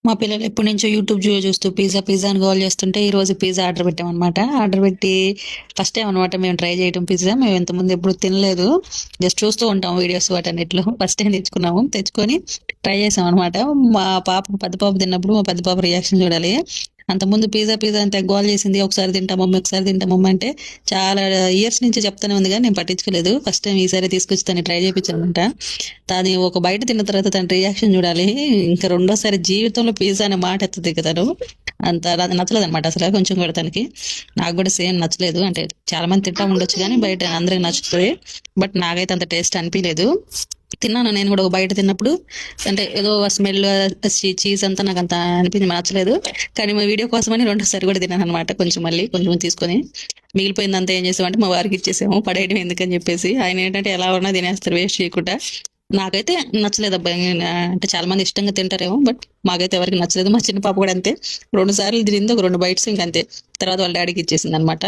మా పిల్లలు ఎప్పటి నుంచో యూట్యూబ్ చూస్తూ పిజ్జా పిజ్జా అని గోల్ చేస్తుంటే ఈ రోజు పిజ్జా ఆర్డర్ పెట్టామన్నమాట. ఆర్డర్ పెట్టి ఫస్ట్ టైం అనమాట మేము ట్రై చేయడం పిజ్జా. మేము ఇంతకుముందు ఎప్పుడు తినలేదు. జస్ట్ చూస్తూ ఉంటాం వీడియోస్ వాటన్నిటిలో. ఫస్ట్ టైం తెచ్చుకున్నాము. తెచ్చుకొని ట్రై చేసాం అనమాట. మా పాప పెద్ద పాప తిన్నప్పుడు మా పెద్ద పాప రియాక్షన్ చూడాలి. అంతకుముందు పిజ్జా పిజ్జా అంత గోల్ చేసింది. ఒకసారి తింటాం మమ్మీ, ఒకసారి తింటాం మమ్మీ అంటే చాలా ఇయర్స్ నుంచి చెప్తానే ఉంది కానీ నేను పట్టించుకోలేదు. ఫస్ట్ టైం ఈసారి తీసుకొచ్చి తను ట్రై చేయించానమాట. తను ఒక బయట తిన్న తర్వాత తన రియాక్షన్ చూడాలి. ఇంకా రెండోసారి జీవితంలో పిజ్జా అనే మాట ఎత్తది కదా తను. అంత నచ్చలేదు అనమాట అసలు కొంచెం కూడా తనకి. నాకు కూడా సేమ్ నచ్చలేదు. అంటే చాలా మంది తింటా ఉండొచ్చు కానీ బయట అందరికి నచ్చుతుంది. బట్ నాకైతే అంత టేస్ట్ అనిపించలేదు. తిన్నాను నేను కూడా బయట తిన్నప్పుడు. అంటే ఏదో స్మెల్ చీజ్ అంతా నాకు అంత అనిపించి నచ్చలేదు. కానీ మా వీడియో కోసమని రెండోసారి కూడా తిన్నాను అనమాట. కొంచెం మళ్ళీ కొంచెం తీసుకొని మిగిలిపోయిందంతా ఏం చేసామంటే మా వారికి ఇచ్చేసాము. పడేయడం ఎందుకని చెప్పేసి. ఆయన ఏంటంటే ఎలా ఉన్నా తినేస్తారు వేస్ట్ చేయకుండా. నాకైతే నచ్చలేదు అబ్బాయి. అంటే చాలా మంది ఇష్టంగా తింటారేమో బట్ మాకైతే ఎవరికి నచ్చలేదు. మా చిన్న పాప కూడా అంతే. 2 సార్లు తినింది, ఒక 2 బైట్స్ ఇంకంతే. తర్వాత వాళ్ళ డాడీకి ఇచ్చేసింది అనమాట.